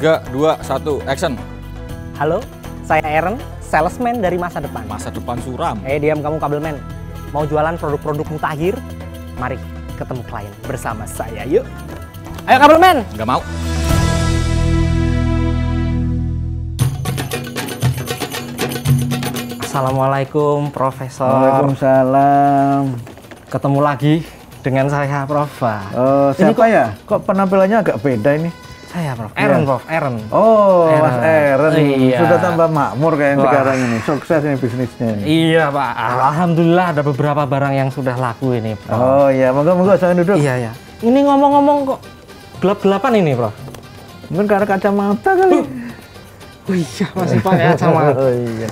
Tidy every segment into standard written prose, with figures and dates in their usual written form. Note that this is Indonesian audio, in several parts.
3, 2, 1, action. Halo, saya Aaron, salesman dari masa depan. Masa depan suram. Diam kamu kabelman. Mau jualan produk-produk mutakhir? Mari ketemu klien bersama saya, yuk. Ayo kabelman. Nggak mau. Assalamualaikum, Profesor. Waalaikumsalam. Ketemu lagi dengan saya, Prof. Siapa ya? Kok penampilannya agak beda ini? Saya, Prof. Aaron, Prof. Aaron. Oh, Mas Aaron. Iya. Sudah tambah makmur kayak Wah. sekarang ini. Sukses ini bisnisnya ini. Iya, Pak. Alhamdulillah ada beberapa barang yang sudah laku ini, Prof. Oh iya, moga-moga saya duduk. Iya, ya. Ini ngomong-ngomong kok gelap-gelapan ini, Prof. Mungkin karena kacamata kali. Oh iya, masih pakai kacamata. Oh iya.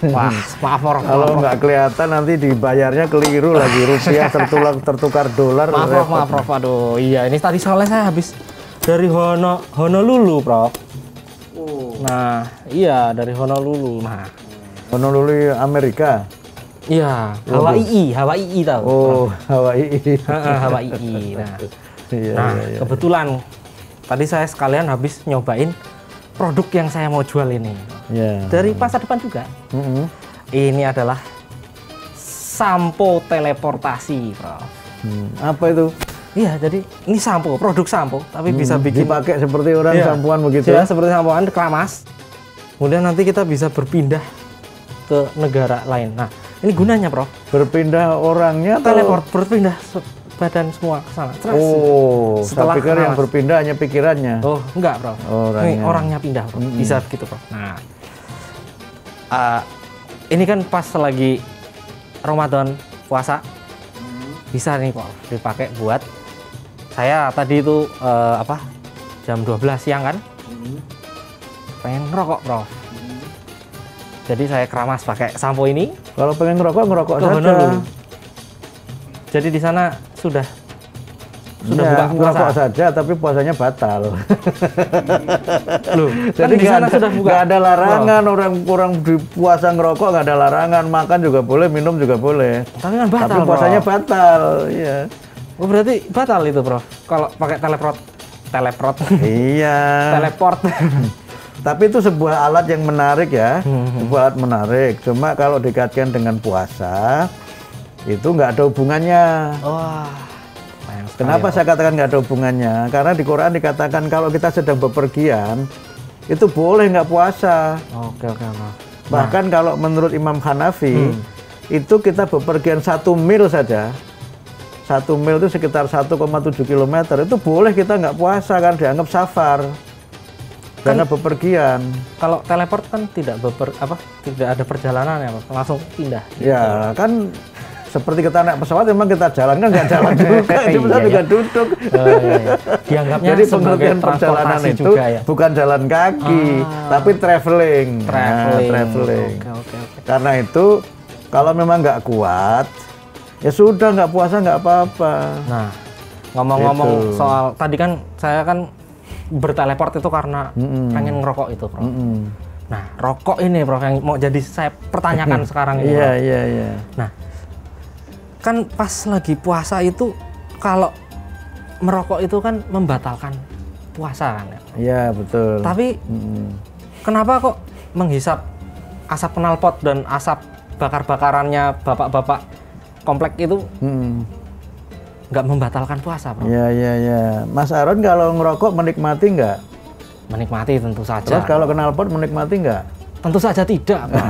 Wah, maaf, Prof. Kalau nggak kelihatan nanti dibayarnya keliru lagi. Rupiah tertukar dolar. Maaf, Prof. Aduh, iya. Ini tadi soalnya saya habis dari Honolulu, Prof. Nah, iya dari Honolulu. Nah, Honolulu Amerika. iya, Hawaii tahu. Oh, Hawaii. Hawaii. Nah, Iya, nah iya. kebetulan tadi saya sekalian habis nyobain produk yang saya mau jual ini. Iya. Dari masa depan juga. Mm-mm. Ini adalah sampo teleportasi, Prof. Apa itu? Iya, jadi ini sampo, produk sampo, tapi bisa bikin Dipakai seperti orang Iya. sampoan begitu. ya, seperti sampoan keramas. Kemudian nanti kita bisa berpindah ke negara lain. Nah, ini gunanya, Prof. Berpindah orangnya atau? Teleport, berpindah badan semua ke sana. Terus. Oh, Setelah saya pikir yang keramas. berpindah hanya pikirannya. Oh, enggak, Prof. Orangnya. Ini orangnya pindah, Prof. Bisa gitu, Prof. Nah, ini kan pas lagi Ramadan puasa, bisa nih, Prof, dipakai buat saya tadi itu jam 12 siang kan, pengen ngerokok, Prof. Jadi saya keramas pakai sampo ini. Kalau pengen ngerokok Ke saja. Honolulu. Jadi di sana sudah Ya, buka ngerokok puasa. saja, tapi puasanya batal. Loh, kan Jadi di sana sudah buka. nggak ada larangan orang di puasa ngerokok, nggak ada larangan, makan juga boleh, minum juga boleh. Tapi kan batal, Tapi puasanya Prof. batal, iya. Oh, berarti batal itu, Prof. Kalau pakai teleport. Iya. Teleport. Tapi itu sebuah alat yang menarik ya, sebuah alat menarik. Cuma kalau dikaitkan dengan puasa, itu nggak ada hubungannya. Wah. Sayang sekali, Kenapa ya, saya katakan nggak ada hubungannya? Karena di Quran dikatakan kalau kita sedang bepergian, itu boleh nggak puasa. Oke, Prof. Bahkan kalau menurut Imam Hanafi, itu kita bepergian 1 mil saja. 1 mil itu sekitar 1,7 km, itu boleh kita nggak puasa kan, dianggap safar. Karena bepergian. Kalau teleport kan tidak tidak ada perjalanan ya, Prof. Langsung pindah. Ya kan seperti kita naik pesawat, memang kita jalan kan nggak jalan juga, di pesawat Iya, juga iya. duduk. Iya. Dianggapnya Jadi sebagai pengertian perjalanan transportasi itu juga ya. bukan jalan kaki, tapi traveling. Nah, Traveling. traveling. Oke. Karena itu kalau memang nggak kuat, ya sudah nggak puasa nggak apa-apa. Nah, ngomong-ngomong Gitu. soal tadi kan saya kan berteleport itu karena pengen ngerokok itu, Prof. Nah, rokok ini, Prof, yang mau jadi saya pertanyakan sekarang ini. Iya, Prof. iya. Nah, kan pas lagi puasa itu kalau merokok itu kan membatalkan puasa kan ya. Iya, betul. Tapi kenapa kok menghisap asap knalpot dan asap bakar-bakarannya bapak-bapak komplek itu nggak membatalkan puasa, Bro? Iya. Mas Aaron kalau ngerokok menikmati nggak? Menikmati tentu saja. Terus kalau knalpot menikmati nggak? Tentu saja tidak, Bro.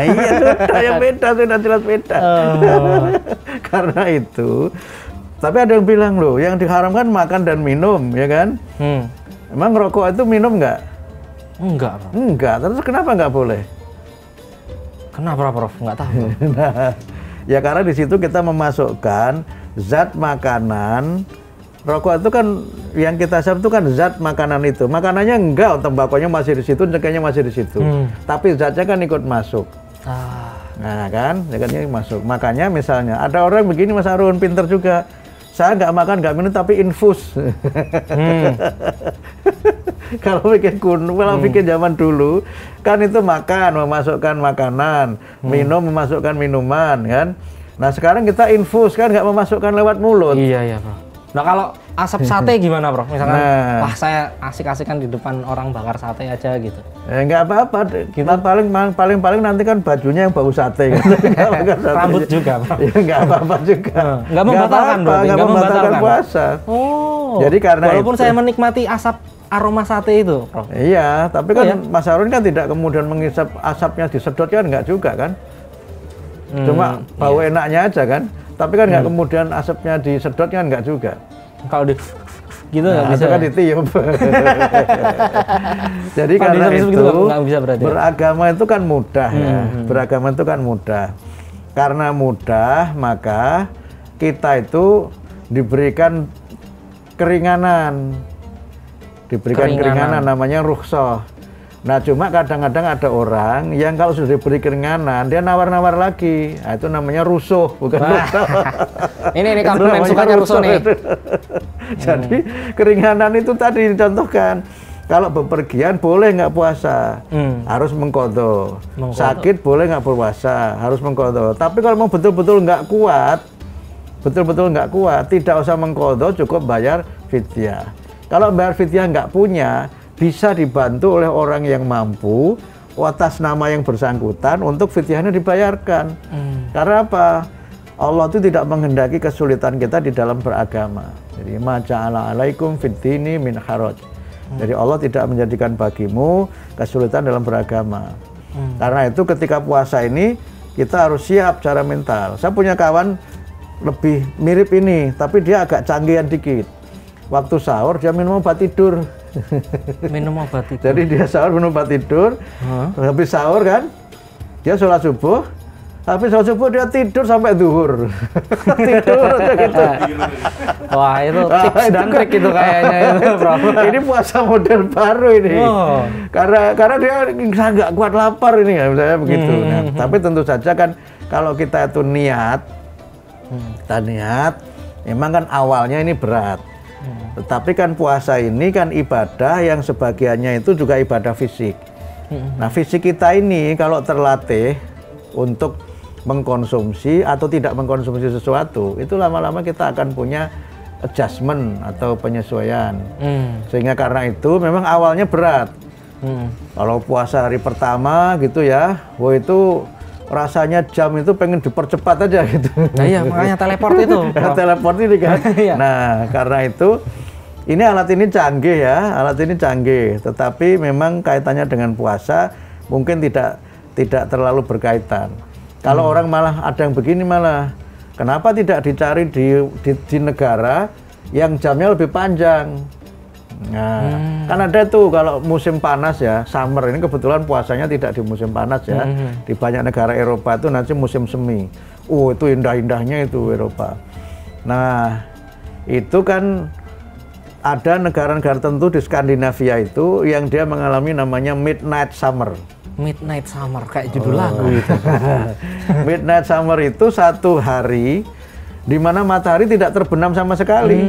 Iya, sudah yang beda, sudah jelas beda. Karena itu, tapi ada yang bilang loh, yang diharamkan makan dan minum, ya kan? Emang ngerokok itu minum nggak? Enggak, Bro. Enggak, terus kenapa nggak boleh? Kenapa, Prof? Nggak tahu. Nah, ya karena di situ kita memasukkan zat makanan. Rokok itu kan yang kita hisap itu kan zat makanan itu. Makanannya enggak, tembakonya masih di situ, cengkehnya masih di situ. Tapi zatnya kan ikut masuk. Nah kan, ya kan ini masuk. Makanya misalnya ada orang begini, Mas Arun, pinter juga. Saya nggak makan, nggak minum, tapi infus. Kalau bikin kuno, kalau bikin zaman dulu, kan itu makan, memasukkan makanan, minum, memasukkan minuman, kan. Nah sekarang kita infus, kan nggak memasukkan lewat mulut. Iya, Bro. Nah, kalau asap sate gimana, Prof? Misalkan, Nah. wah saya asik-asikan di depan orang bakar sate aja gitu. Nggak apa-apa, kita paling nanti kan bajunya yang bau sate. Rambut juga, Prof. Ya, nggak apa-apa juga. Nggak membatalkan apa-apa, berarti, nggak nggak membatalkan membatalkan. puasa. Oh. Jadi karena walaupun itu- saya menikmati asap aroma sate itu, Prof. Iya, tapi kan ya? Mas Harun kan tidak kemudian menghisap asapnya disedot kan nggak juga kan? Cuma bau enaknya aja kan? Tapi kan nggak kemudian asapnya disedot kan nggak juga. Kalau di gitu nggak Nah, bisa. itu kan ya? ditiup. Jadi Kalau karena dihisap itu gitu nggak bisa berarti ya? beragama itu kan mudah ya. Beragama itu kan mudah. Karena mudah maka kita itu diberikan keringanan. Diberikan keringanan namanya rukhsah. Nah cuma kadang-kadang ada orang yang kalau sudah diberi keringanan dia nawar-nawar lagi. Nah, itu namanya rusuh, bukan rusuh. Ini Itu kabel yang namanya sukanya rusuh nih. itu. Jadi keringanan itu tadi dicontohkan. Kalau bepergian boleh nggak puasa, harus mengqadha. Sakit boleh nggak puasa, harus mengqadha. Tapi kalau mau betul-betul nggak kuat, tidak usah mengqadha, cukup bayar fidyah. Kalau bayar fidyah nggak punya, bisa dibantu oleh orang yang mampu atas nama yang bersangkutan untuk fidyahnya dibayarkan. Karena apa? Allah itu tidak menghendaki kesulitan kita di dalam beragama. Jadi ma ja'ala 'alaikum fid dini min haraj. Jadi Allah tidak menjadikan bagimu kesulitan dalam beragama. Karena itu ketika puasa ini kita harus siap secara mental. Saya punya kawan lebih mirip ini, tapi dia agak canggihan dikit. Waktu sahur dia minum obat tidur. Minum obat itu. Jadi dia sahur minum obat tidur, habis sahur kan, dia sholat subuh, habis sholat subuh dia tidur sampai zuhur. Tidur aja gitu. Wah, itu Ah, tips itu dan kan- trik itu kayaknya itu, Prof. Ini puasa model baru ini. Oh. Karena dia nggak kuat lapar ini ya, misalnya begitu. Nah, tapi tentu saja kan kalau kita itu niat, kita niat, memang kan awalnya ini berat. Tetapi kan puasa ini kan ibadah yang sebagiannya itu juga ibadah fisik. Nah fisik kita ini kalau terlatih untuk mengkonsumsi atau tidak mengkonsumsi sesuatu, itu lama-lama kita akan punya adjustment atau penyesuaian. Sehingga karena itu memang awalnya berat. Kalau puasa hari pertama gitu ya, wah itu rasanya jam itu pengen dipercepat aja gitu. Nah iya, makanya teleport itu, Prof. Teleport ini kan. Iya. Nah, karena itu ini alat ini canggih ya, alat ini canggih. Tetapi memang kaitannya dengan puasa mungkin tidak terlalu berkaitan. Kalau orang malah ada yang begini malah, kenapa tidak dicari di negara yang jamnya lebih panjang? Nah, kan ada tuh kalau musim panas ya, summer ini kebetulan puasanya tidak di musim panas ya. Di banyak negara Eropa itu nanti musim semi. Oh, itu indah-indahnya itu Eropa. Nah, itu kan ada negara-negara tertentu di Skandinavia itu yang dia mengalami namanya midnight summer. Midnight Summer kayak judul lagu itu. Midnight summer itu satu hari di mana matahari tidak terbenam sama sekali.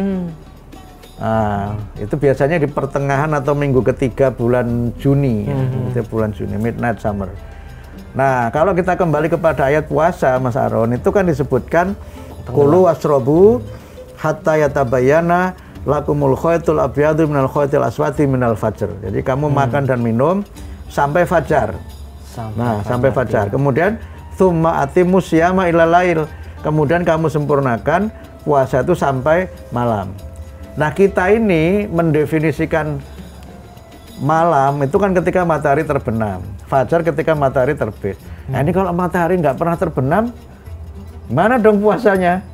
Nah, itu biasanya di pertengahan atau minggu ketiga bulan Juni, ya. Itu bulan Juni, midnight summer. Nah, kalau kita kembali kepada ayat puasa, Mas Aron, itu kan disebutkan kulu wasrobu hatta yatabayyana lakumul khaytul abyadu minal khaytil aswadi minal fajr. Jadi kamu makan dan minum sampai fajar. Sampai fajar. Kemudian tsumma atimus siyama ilal lail. Kemudian kamu sempurnakan puasa itu sampai malam. Nah, kita ini mendefinisikan malam itu kan ketika matahari terbenam, fajar ketika matahari terbit. Nah, ini kalau matahari nggak pernah terbenam, mana dong puasanya?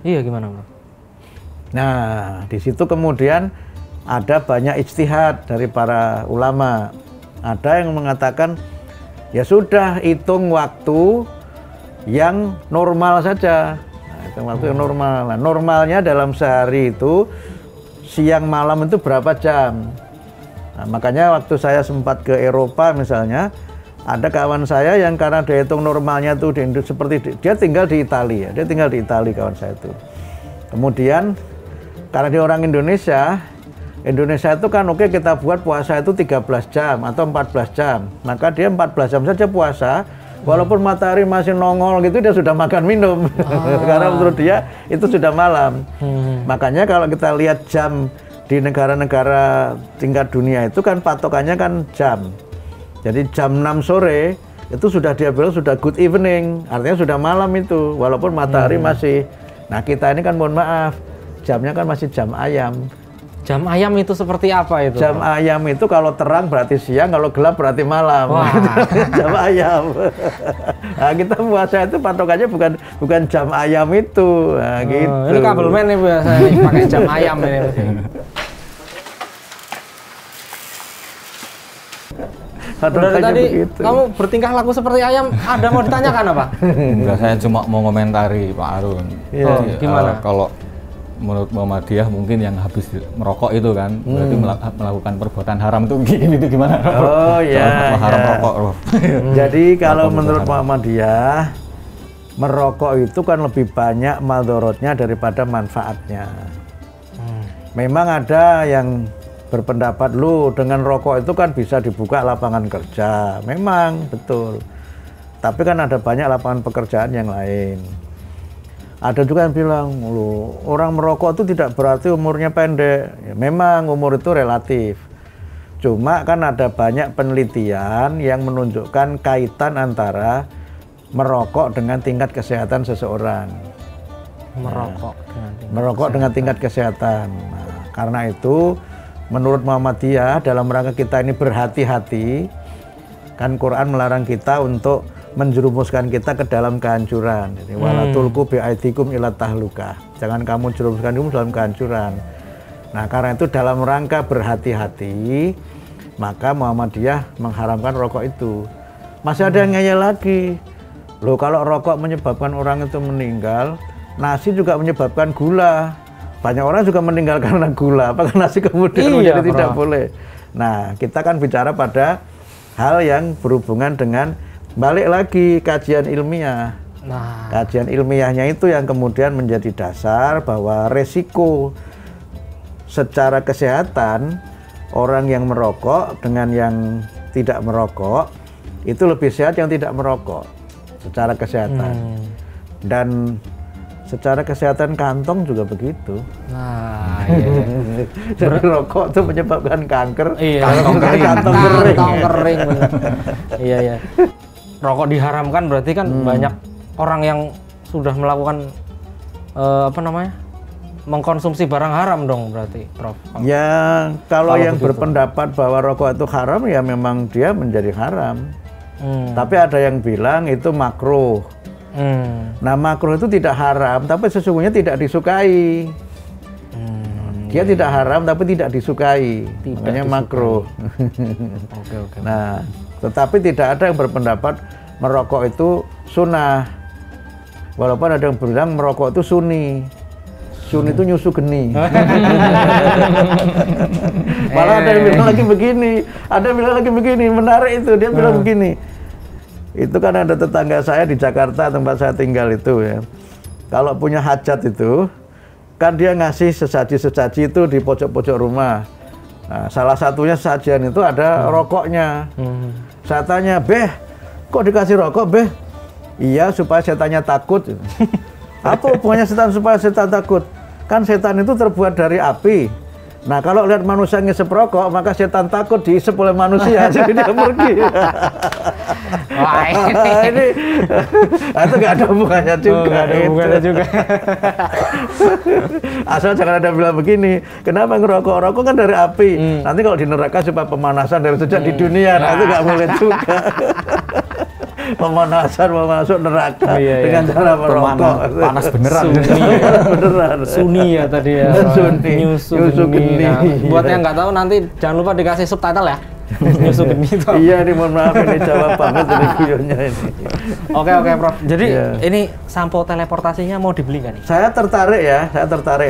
Iya, gimana, Bro? Nah, di situ kemudian ada banyak ijtihad dari para ulama. Ada yang mengatakan, ya sudah hitung waktu yang normal saja. Waktu yang normal. Nah, normalnya dalam sehari itu siang malam itu berapa jam? Nah, makanya waktu saya sempat ke Eropa misalnya, ada kawan saya yang karena dia hitung normalnya tuh seperti dia tinggal di Italia, dia tinggal di Italia kawan saya itu. Kemudian karena dia orang Indonesia itu kan oke kita buat puasa itu 13 jam atau 14 jam. Maka dia 14 jam saja puasa, Walaupun matahari masih nongol gitu, dia sudah makan minum. Karena menurut dia itu sudah malam. Makanya kalau kita lihat jam di negara-negara tingkat dunia itu kan patokannya kan jam. Jadi jam 6 sore itu sudah dia bilang sudah good evening, artinya sudah malam itu, walaupun matahari masih. Nah kita ini kan mohon maaf, jamnya kan masih jam ayam. Jam ayam itu seperti apa itu? Jam ayam itu kalau terang berarti siang, kalau gelap berarti malam. Jam ayam. Nah, kita puasa itu patokannya bukan jam ayam itu. Nah, gitu. Ini kabelmen nih biasanya pakai jam ayam ini. Dari tadi begitu. Kamu bertingkah laku seperti ayam, ada mau ditanyakan apa? Enggak, saya cuma mau komentari Pak Arun. Oh, gimana? Kalau menurut Muhammadiyah mungkin yang habis merokok itu kan berarti melakukan perbuatan haram itu gimana? Oh iya. Haram rokok. Jadi kalau menurut Muhammadiyah merokok itu kan lebih banyak madorotnya daripada manfaatnya. Memang ada yang berpendapat lu dengan rokok itu kan bisa dibuka lapangan kerja. Memang betul. Tapi kan ada banyak lapangan pekerjaan yang lain. Ada juga yang bilang, lu orang merokok itu tidak berarti umurnya pendek. Ya, memang umur itu relatif. Cuma kan ada banyak penelitian yang menunjukkan kaitan antara merokok dengan tingkat kesehatan seseorang. Merokok dengan tingkat kesehatan. Nah, karena itu menurut Muhammadiyah dalam rangka kita ini berhati-hati, kan Quran melarang kita untuk menjerumuskan kita ke dalam kehancuran. Jadi wala tulqu bi'aidikum ila tahlukah. Jangan kamu jerumuskan dirimu dalam kehancuran. Nah, karena itu dalam rangka berhati-hati, maka Muhammadiyah mengharamkan rokok itu. Masih ada yang ngeyel lagi. Loh, kalau rokok menyebabkan orang itu meninggal, nasi juga menyebabkan gula. Banyak orang juga meninggal karena gula, apakah nasi kemudian menjadi tidak boleh. Nah, kita kan bicara pada hal yang berhubungan dengan balik lagi kajian ilmiah. Nah, kajian ilmiahnya itu yang kemudian menjadi dasar bahwa resiko secara kesehatan orang yang merokok dengan yang tidak merokok itu lebih sehat yang tidak merokok secara kesehatan. Dan secara kesehatan kantong juga begitu. Nah, iya. Jadi rokok itu menyebabkan kanker. Iya, kantong kering. Kantong kering. Iya, iya. Rokok diharamkan berarti kan banyak orang yang sudah melakukan mengkonsumsi barang haram dong berarti, Prof. Ya, kalau yang begitu berpendapat bahwa rokok itu haram ya memang dia menjadi haram. Tapi ada yang bilang itu makruh. Nah, makruh itu tidak haram, tapi sesungguhnya tidak disukai. Dia tidak haram, tapi tidak disukai. Makanya makruh. Oke. Nah, tetapi tidak ada yang berpendapat merokok itu sunnah. Walaupun ada yang bilang merokok itu sunni. Sunni itu nyusu geni. Malah ada yang bilang lagi begini. Ada yang bilang lagi begini. Menarik itu. Dia bilang begini. Itu kan ada tetangga saya di Jakarta tempat saya tinggal itu ya. Kalau punya hajat itu, kan dia ngasih sesaji-sesaji itu di pojok-pojok rumah. Nah, salah satunya sajian itu ada rokoknya. Saya tanya, "Beh, kok dikasih rokok, Beh?" "Iya, supaya setannya takut." Apa hubungannya setan supaya setan takut? Kan setan itu terbuat dari api. Nah, kalau lihat manusia ngisep rokok, maka setan takut diisep oleh manusia, jadi dia pergi. Wah, ini itu nggak ada hubungannya juga. Nggak ada hubungannya juga. Asal jangan ada bilang begini, kenapa ngerokok? Rokok kan dari api. Nanti kalau di neraka supaya pemanasan dari sejak di dunia, nah itu nggak boleh juga. Pemanasan mau masuk neraka dengan cara merokok. Panas beneran. Beneran. Suni ya tadi ya. Suni. Nyusu geni. Nah, buat yang nggak tahu nanti jangan lupa dikasih subtitle ya. Nyusu geni itu. Iya, ini mohon maaf ini Jawa banget dari guyonnya ini. Oke, Prof. Jadi ini sampo teleportasinya mau dibeli nggak nih? Saya tertarik ya,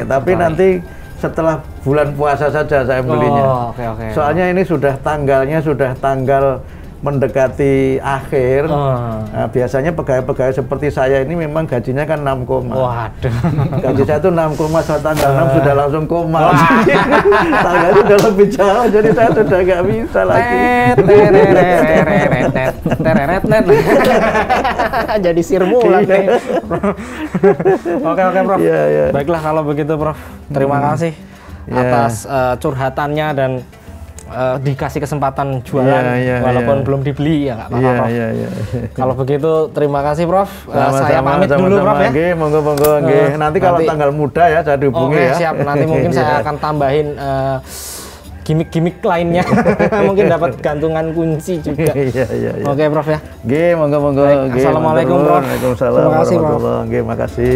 tapi nanti setelah bulan puasa saja saya belinya. Oh, oke. Soalnya ini sudah tanggalnya sudah tanggal mendekati akhir. Nah, biasanya pegawai-pegawai seperti saya ini memang gajinya kan 6 koma. Waduh. Gaji saya itu 6 koma, saat tanggal 6 sudah langsung koma. Tanggal sudah lebih jauh, jadi saya sudah nggak bisa lagi. Jadi sirmulan nih. Oke, Prof. Iya. Baiklah kalau begitu, Prof. Terima kasih atas curhatannya dan dikasih kesempatan jualan walaupun belum dibeli ya nggak apa-apa, Prof. Kalau begitu terima kasih, Prof. Saya pamit dulu, Prof, ya. Monggo. Nanti kalau tanggal muda ya saya dihubungi ya. Siap. Nanti mungkin saya akan tambahin gimmick lainnya. Mungkin dapat gantungan kunci juga. Oke, Prof, ya. Monggo. Assalamualaikum, Prof. Waalaikumsalam. Terima kasih, Prof. Makasih.